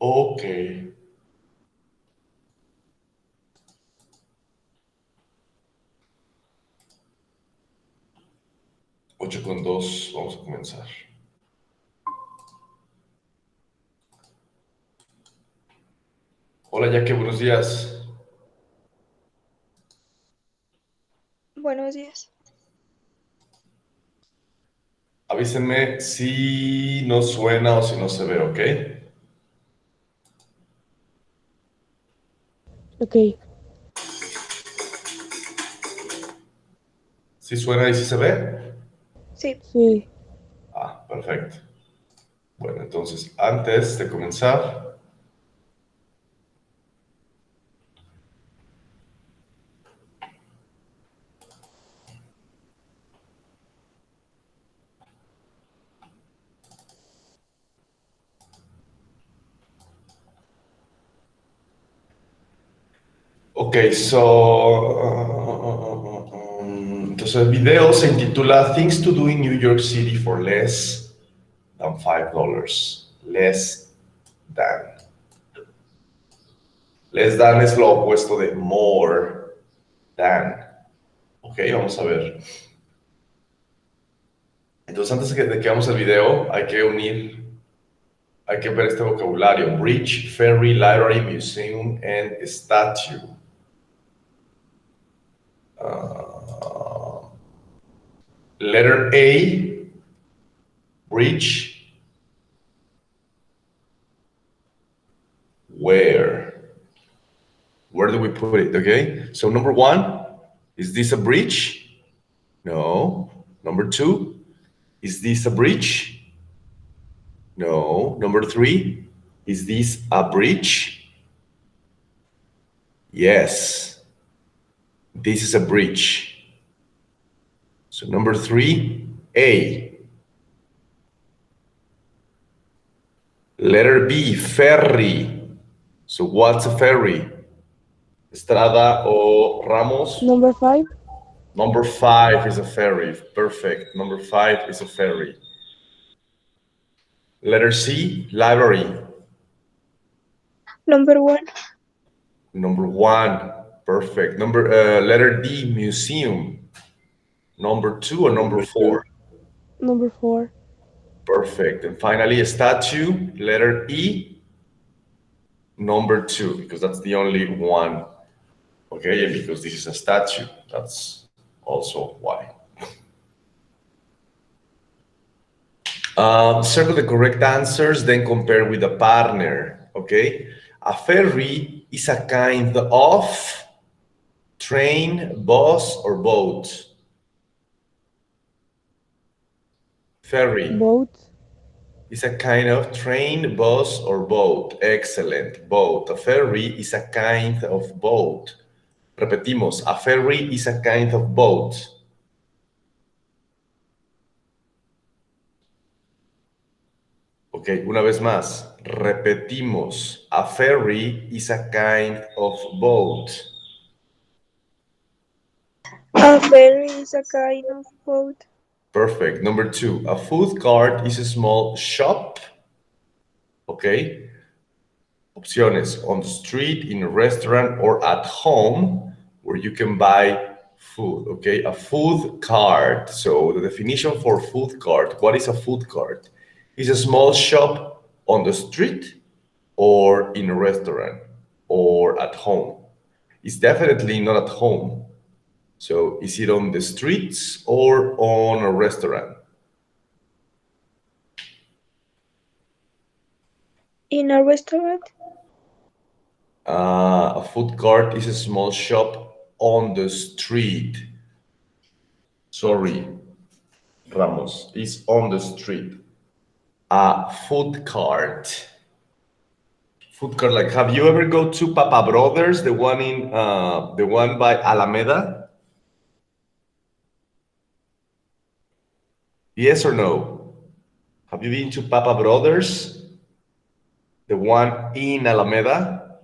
Ok. 8:02, vamos a comenzar. Hola, Jackie, buenos días. Buenos días. Avísenme si no suena o si no se ve, ¿ok? Ok. ¿Sí suena y sí se ve? Sí. Sí. Ah, perfecto. Bueno, entonces, antes de comenzar, ok, entonces el video se intitula Things to Do in New York City for Less than $5. Less than. Less than es lo opuesto de more than. Ok, vamos a ver. Entonces, antes de que hagamos el video, hay que ver este vocabulario. Bridge, ferry, library, museum, and statue. Letter A, bridge. Where? Where do we put it, okay? So number one, is this a bridge? No. Number two, is this a bridge? No. Number three, is this a bridge? Yes. This is a bridge. So number three, A. Letter B, ferry. So what's a ferry? Estrada o Ramos? Number 5. Number five is a ferry. Perfect. Number five is a ferry. Letter C, library. Number 1. Number one. Perfect. Letter D, museum. Number two or number four? Number 4. Perfect. And finally, a statue. Letter E, number two, because that's the only one. Okay, and because this is a statue, that's also why. Circle the correct answers, then compare with a partner, okay? A ferry is a kind of train, bus, or boat. Ferry Boat. is a kind of train, bus, or boat. Excellent, boat. A ferry is a kind of boat. Repetimos, a ferry is a kind of boat. Ok, una vez más, repetimos. A ferry is a kind of boat. A ferry is a kind of boat. Perfect. Number two, a food cart is a small shop. Ok. Opciones, on the street, in a restaurant, or at home, where you can buy food. Okay, a food cart. So the definition for food cart, what is a food cart? It's a small shop on the street or in a restaurant or at home. It's definitely not at home. So is it on the streets or on a restaurant? In a restaurant. A food cart is a small shop on the street. Sorry, Ramos, is on the street. A food cart. Food cart, like, have you ever go to Papa Brothers, the one by Alameda? Yes or no? Have you been to Papa Brothers, the one in Alameda?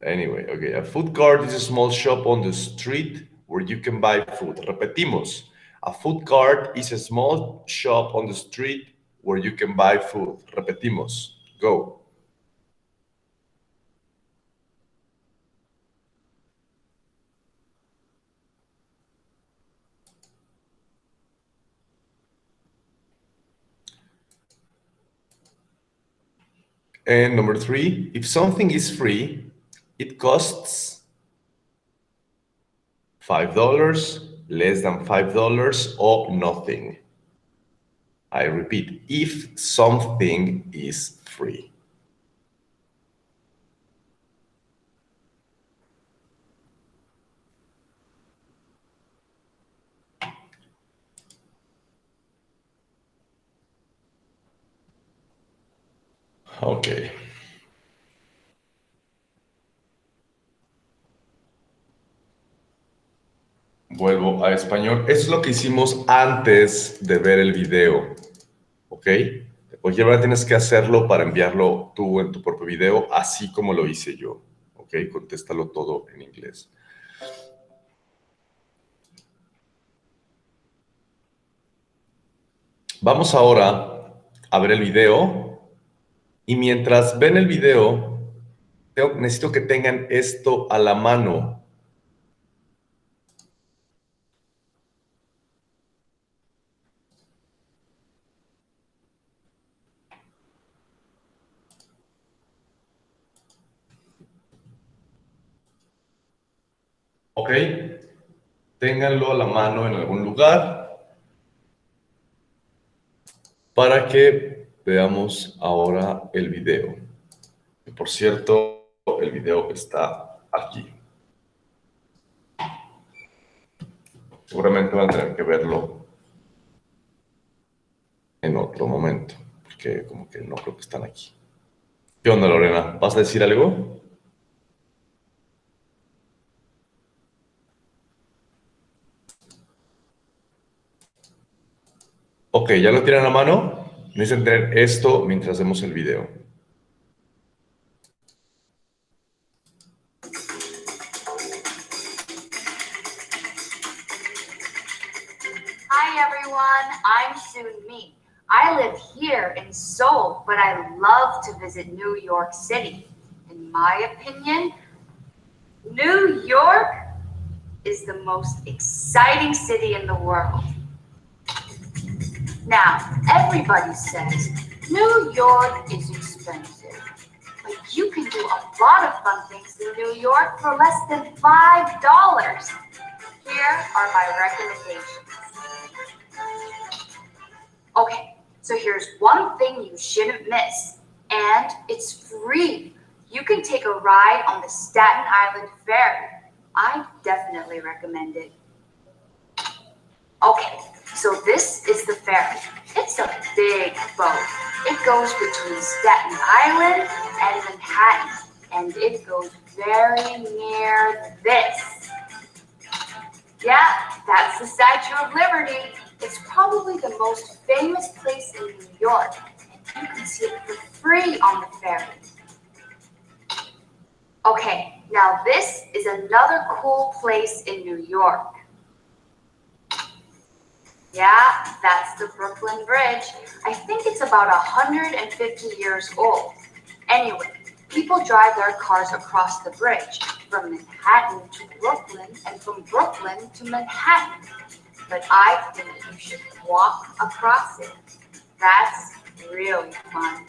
Anyway, okay, a food cart is a small shop on the street where you can buy food. Repetimos, A food cart is a small shop on the street where you can buy food. Repetimos. Go. And number 3, if something is free, it costs $5, less than $5, or nothing. I repeat, if something is free. Ok. Vuelvo a español. Eso es lo que hicimos antes de ver el video. ¿Ok? De cualquier manera tienes que hacerlo para enviarlo tú en tu propio video, así como lo hice yo. ¿Ok? Contéstalo todo en inglés. Vamos ahora a ver el video. Y mientras ven el video, necesito que tengan esto a la mano. ¿Ok? Ténganlo a la mano en algún lugar para que veamos ahora el video. Y por cierto, el video está aquí. Seguramente van a tener que verlo en otro momento, porque como que no creo que están aquí. ¿Qué onda, Lorena? ¿Vas a decir algo? Ok, ¿ya lo tienen a mano? Necesitan tener esto mientras vemos el video. Hi everyone, I'm Soon Mi. I live here in Seoul, but I love to visit New York City. In my opinion, New York is the most exciting city in the world. Now, everybody says New York is expensive, but you can do a lot of fun things in New York for less than $5. Here are my recommendations. Okay, so here's one thing you shouldn't miss, and it's free. You can take a ride on the Staten Island Ferry. I definitely recommend it. Okay, so this is the ferry. It's a big boat. It goes between Staten Island and Manhattan, and it goes very near this. Yeah, that's the Statue of Liberty. It's probably the most famous place in New York, and you can see it for free on the ferry. Okay, now this is another cool place in New York. Yeah, that's the Brooklyn Bridge. I think it's about 150 years old. Anyway, people drive their cars across the bridge from Manhattan to Brooklyn and from Brooklyn to Manhattan. But I think you should walk across it. That's really fun.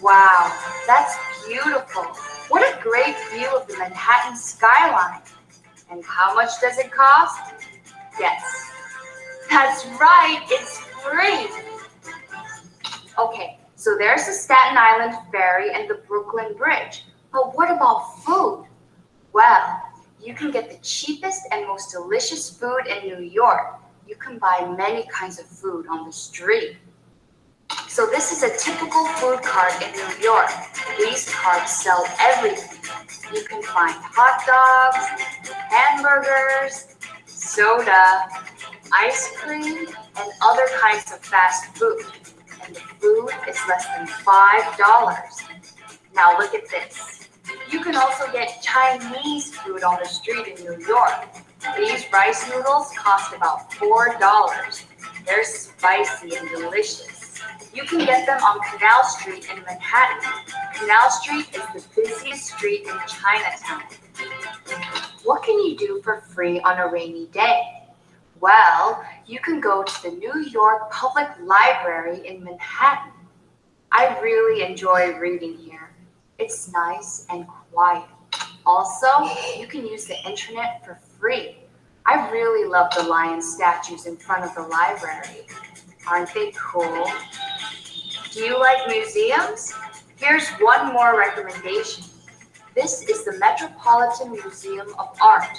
Wow, that's beautiful. What a great view of the Manhattan skyline. And how much does it cost? Yes. That's right, it's free. Okay, so there's the Staten Island Ferry and the Brooklyn Bridge. But what about food? Well, you can get the cheapest and most delicious food in New York. You can buy many kinds of food on the street. So this is a typical food cart in New York. These carts sell everything. You can find hot dogs, hamburgers, soda, ice cream, and other kinds of fast food. And the food is less than $5. Now look at this. You can also get Chinese food on the street in New York. These rice noodles cost about $4. They're spicy and delicious. You can get them on Canal Street in Manhattan. Canal Street is the busiest street in Chinatown. What can you do for free on a rainy day? Well, you can go to the New York Public Library in Manhattan. I really enjoy reading here. It's nice and quiet. Also, you can use the internet for free. I really love the lion statues in front of the library. Aren't they cool? Do you like museums? Here's one more recommendation. This is the Metropolitan Museum of Art.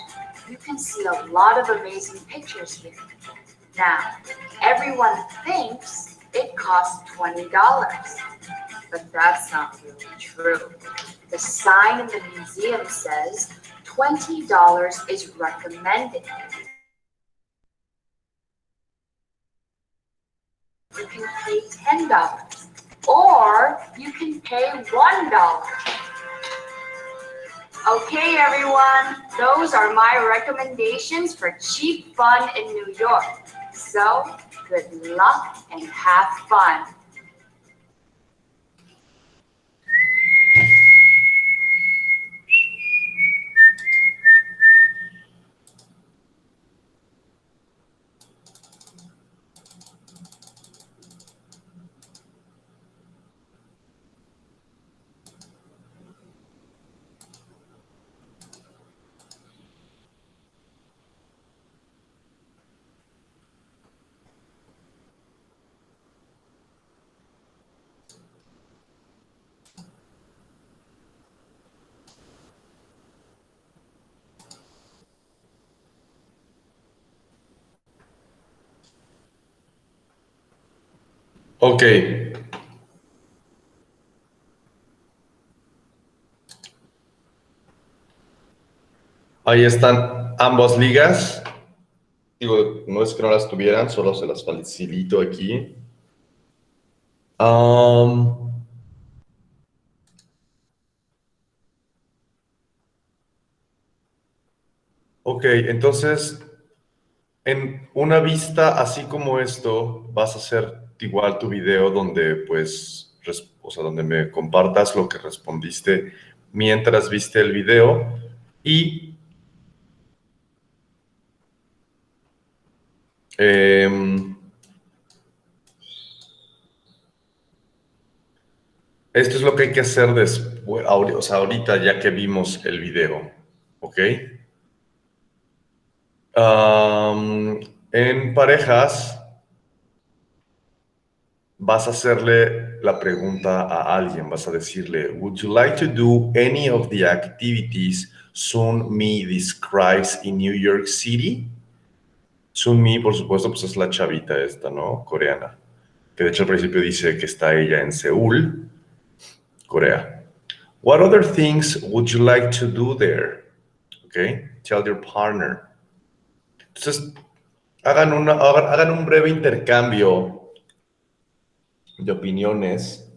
You can see a lot of amazing pictures here. Now, everyone thinks it costs $20, but that's not really true. The sign in the museum says $20 is recommended. You can pay $10, or you can pay $1. Okay, everyone, those are my recommendations for cheap fun in New York. So, good luck and have fun. Ok. Ahí están ambas ligas. Digo, no es que no las tuvieran, solo se las facilito aquí. Ok, entonces, en una vista así como esto, vas a hacer igual tu video donde, pues, o sea, donde me compartas lo que respondiste mientras viste el video y esto es lo que hay que hacer después, o sea, ahorita ya que vimos el video, ¿ok? En parejas, vas a hacerle la pregunta a alguien, vas a decirle, would you like to do any of the activities Sun Mi describes in New York City? Sun Mi, por supuesto, pues es la chavita esta, ¿no? Coreana. Que de hecho al principio dice que está ella en Seúl, Corea. What other things would you like to do there? Okay, tell your partner. Entonces, hagan un breve intercambio de opiniones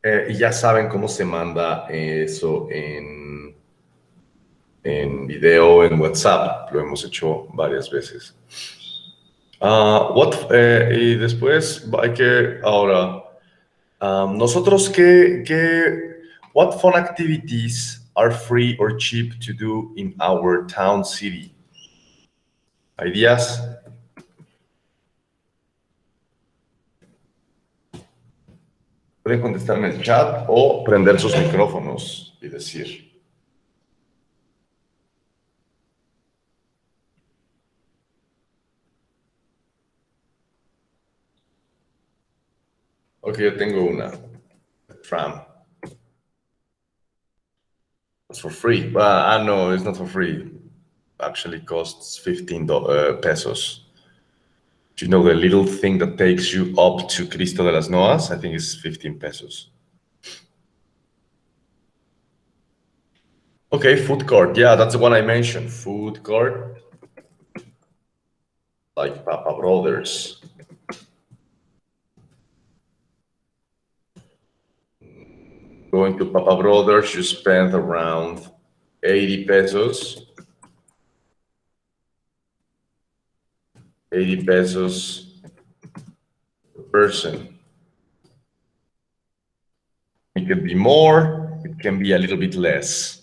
y ya saben cómo se manda eso en video, en WhatsApp. Lo hemos hecho varias veces. Y después hay que, ahora, nosotros what fun activities are free or cheap to do in our town city? ¿Ideas? Pueden contestarme en el chat o prender sus micrófonos y decir. Ok, yo tengo una. Tram. It's for free. No, it's not for free. Actually costs 15 pesos. Do you know the little thing that takes you up to Cristo de las Noas? I think it's 15 pesos. Okay, food court. Yeah, that's the one I mentioned. Food court. Like Papa Brothers. Going to Papa Brothers, you spend around 80 pesos. 80 pesos per person. It can be more, it can be a little bit less,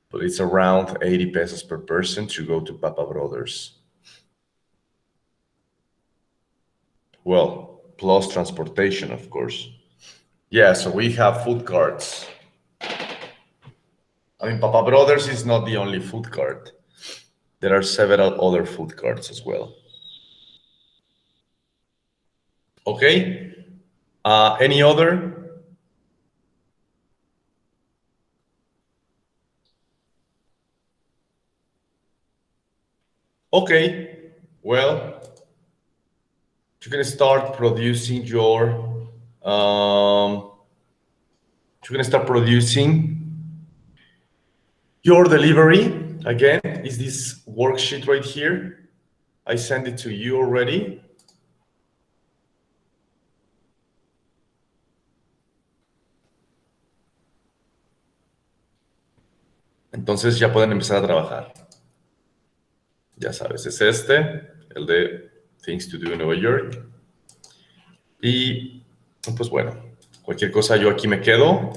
but it's around 80 pesos per person to go to Papa Brothers. Well, plus transportation, of course. Yeah, so we have food carts. I mean, Papa Brothers is not the only food cart. There are several other food carts as well. Okay. Any other? Okay. Well, you're gonna start producing your. You're gonna start producing your delivery. Again, is this worksheet right here? I sent it to you already. Entonces ya pueden empezar a trabajar. Ya sabes, es este, el de Things to Do in Nueva York. Y pues bueno, cualquier cosa yo aquí me quedo.